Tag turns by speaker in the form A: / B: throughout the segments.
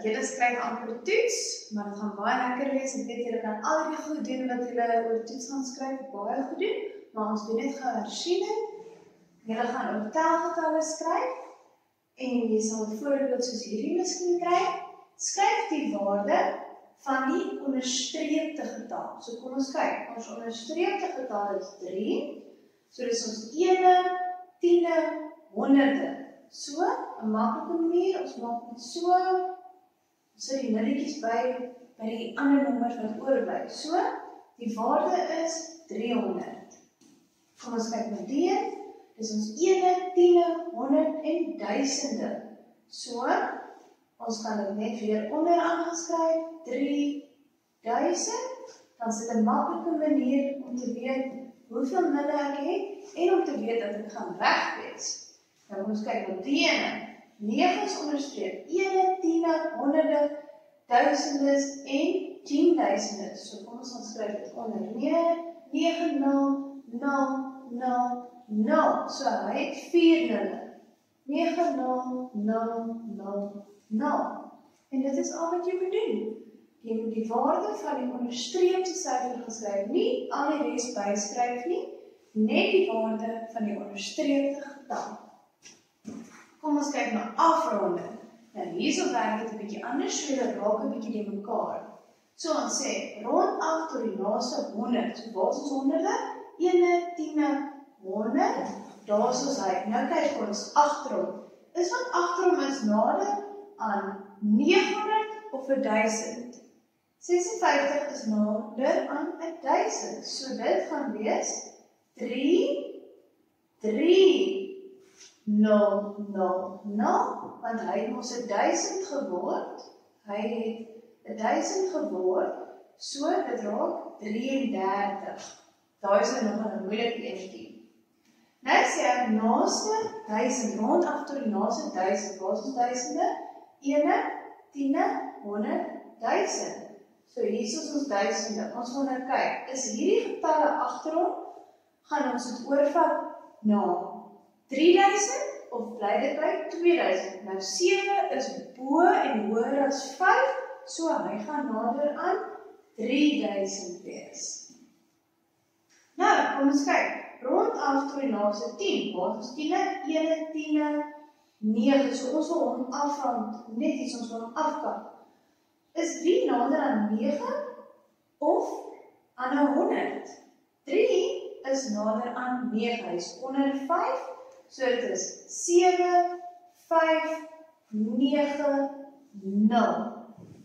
A: julle skryf amper toets, maar dit gaan baie lekker wees. Ek weet julle kan al die goed doen wat julle oor toets gaan skryf, baie goed doen, maar ons doen net gou hersiening. Julle gaan oor telgetalle skryf en jy sal 'n voorbeeld soos hierdie miskien kry. Skryf die waarde van die onderstreepte getal. So kom ons kyk, ons onderstreepte getal is 3, so dis ons 1, 10, 100. So, 'n maklike manier, ons maak dit so, ons sit die nulletjies by die ander nommers wat oorbly. So, die waarde is 300. Kom ons kyk met die, dis ons 1, 10, 100 en duisende. So, ons kan dit net weer onderaan geskryf, 3000, dan is dit 'n maklike manier om te weet hoeveel nulle ek het en om te weet dat ek gaan reg wees. Nou kom ons kyk na die ene. 9 is onderstreep. 1, 10, 100, duisendes en 10.000. So kom ons gaan skryf dit onder. 9, 0, 0, 0, 0. So hy het 4 nulle. 9, 0, 0, 0, 0. En dit is al wat jy moet doen. Jy moet die waarde van die onderstreepte syfer geskryf, nie al die res byskryf nie, net die waarde van die onderstreepte getal. Kom ons kyk na afronding. Nou hierso werk dit 'n bietjie anders, so dit raak 'n bietjie die mekaar. So ons sê rond af tot die laaste 100. So wat is ons honderde? 1, 10, 100. Daar is ons hy. Nou kyk ons agterom. Is wat agterom is nader aan 900 of 1000? 56 is nader aan 1000. So dit gaan wees 3, 0, 0, 0, want hy het ons 1000 geword. Hy het 1000 geword, so dit raak 33. Daar is nog 'n moeilike eentjie. Nou sê ek naaste 1000, rond af tot die naaste 1000. Waar is ons duisende? 1, 10, 100, 1000. So hier is ons duisende. Ons gaan nou kyk, is hierdie getalle agterom, gaan ons dit oorvat na 3000 of bly dit by 2000? Nou 7 is bo en hoër as 5, so hy gaan nader aan 3000 wees. Nou, kom ons kyk. Rond af tot die naaste 10. Wat is 10? 1, 10, 9. So ons wil hom afrond, net iets ons wil hom afkap. Is 3 nader aan 9 of aan 100? 3 is nader aan 9. Hy is onder 5. So dit is 7, 5, 9, 0.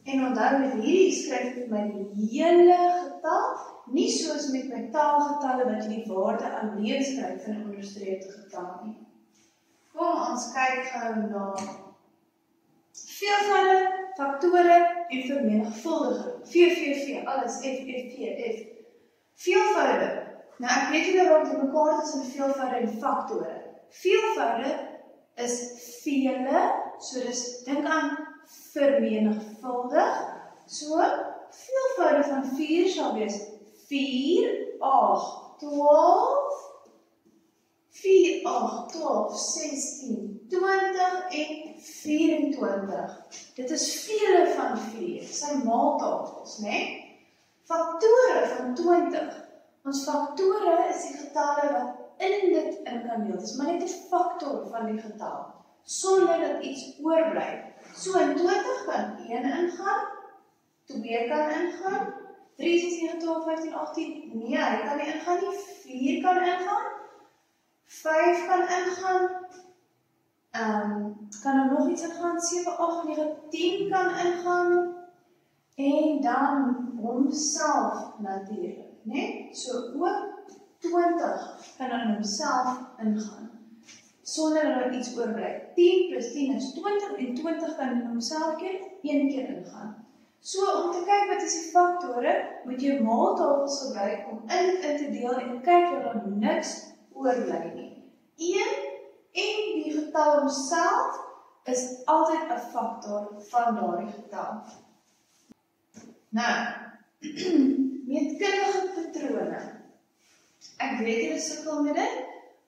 A: En onthou met hierdie skryf ek my die hele getal, nie soos met my taalgetalle wat jy die waarde alleen skryf in 'n onderstreepte getal nie. Kom ons kyk gou na veelvolle, faktore en vermenigvuldiging. V, alles, F. Veelvoude. Nou ek weet julle raak die mekaar tussen veelvoude en faktore. Veelvoude is vele, so dis dink aan vermenigvuldig. So veelvoude van 4 sal wees 4, 8, 12, 4, 8, 12, 16, 20 en 24. Dit is vele van 4, sy maaltafels, né? Faktore van 20. Ons faktore is die getalle wat in dit in kan deel. Dit is maar net 'n faktor van die getal, sonder dat iets oorbly. So in 20 kan 1 ingaan, 2 kan ingaan, 3, 6, 9, 12, 15, 18, nee, hy kan nie ingaan nie, 4 kan ingaan, 5 kan ingaan, kan er nog iets ingaan, 7, 8, 9, 10 kan ingaan, en dan homself natuurlijk, né? So ook 20 kan in homself ingaan, sonder dat er iets oorbly. 10 plus 10 is 20 en 20 kan in homself een keer ingaan. So om te kyk wat is die faktore, moet jy maaltafels gebruik om in te deel en kyk dat daar niks oorbly nie. 1 en die getal homself is altyd 'n faktor van daardie getal. Nou, meetkundige patrone. Ek weet julle sukkel met dit,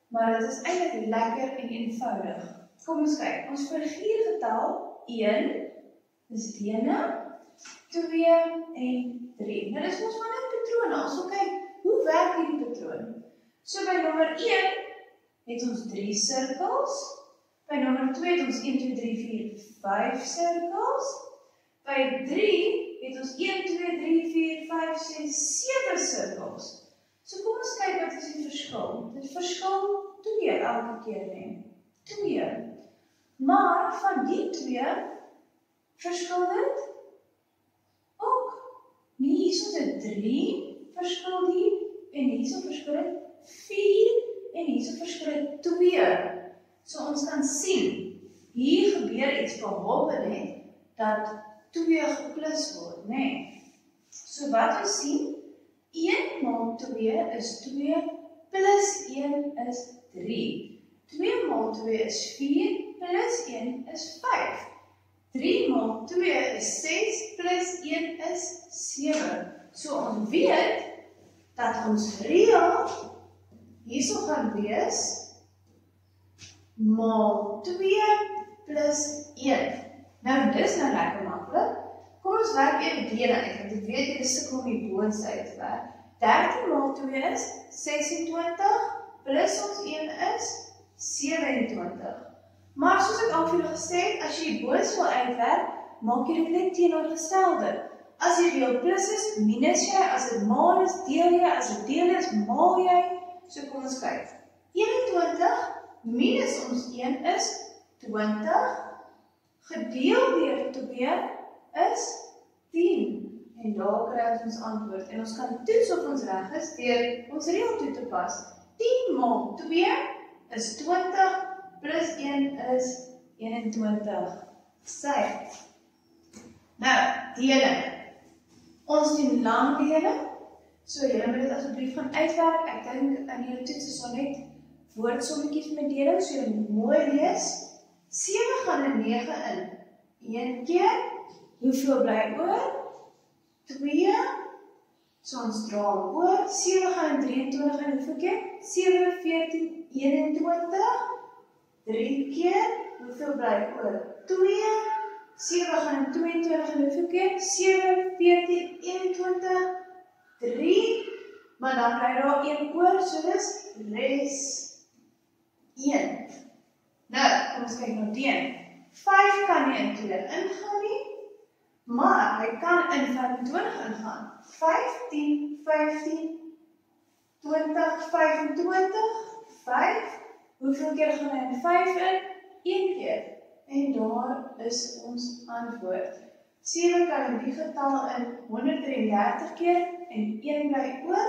A: maar dit is eintlik lekker en eenvoudig. Kom ons kyk, ons figuurgetal 1 is dene, 2 en 3. Nou, dis ons van net patrone. Ons wil kyk, hoe werk hierdie patroon? So by nommer 1 het ons 3 sirkels. By nommer 2 het ons 1, 2, 3, 4, 5 sirkels. By 3 het ons 1, 2, 3, 4, 5, 6, 7 sirkels. So kom ons kyk wat is die verskil. Dit verskil 2 elke keer, nee. 2. Maar van die 2 verskil dit ook. Nie hierso is dit 3 verskil die en hierso verskil dit 4 en hierso verskil dit 2. So ons kan sien, hier gebeur iets behalwe net dat 2 geplus word, nee. So wat ons sien, 1 maal 2 is 2 plus 1 is 3. 2 maal 2 is 4 plus 1 is 5. 3 maal 2 is 6 plus 1 is 7. So ons weet dat ons reël hierso gaan wees maal 2 plus 1. Nou dis nou lekker maklik. Kom ons werk eers dene uit, want ek weet julle sukkel om die boonste uit te werk. 13 maal 2 is 26 plus ons 1 is 27. Maar soos ek al vir julle gesê het, as jy die boonste wil uitwerk, maak jy dit net teenoorgestelde. As die reël plus is, minus jy, as dit maal is, deel jy, as dit deel is, maal jy. So kom ons kyk. 21 minus ons 1 is 20, gedeel deur 2 is 10. En daar kry ons antwoord. En ons kan toets of ons reg is deur ons reël toe te pas. 10 maal 2 is 20, plus 1 is 21. Sy. Nou, deling. Ons doen lang deling. So julle moet dit asseblief gaan uitwerk. Ek dink in julle toets is daar net woordsommetjies met deling, so julle moet mooi lees. 7 gaan in 9 in. 1 keer. Hoeveel bly oor? 2. So ons draal oor. 7 gaan in 23 in hoeveel keer? 7, 14, 21. 3 keer. Hoeveel bly oor? 2. 7 gaan in 22 in hoeveel keer? 7, 14, 21. 3. Maar dan bly daar 1 oor, so dis res 1. Nou, kom ons kyk na deen. 5 kan nie in 2 ingaan nie, maar hy kan in 25 ingaan. 15, 15, 20, 25, 5. Hoeveel keer gaan hy in 5 in? 1 keer. En daar is ons antwoord. 7 kan in die getal in 133 keer en 1 bly oor.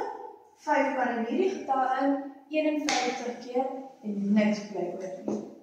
A: 5 kan in hierdie getal in 51 keer en niks bly oor nie.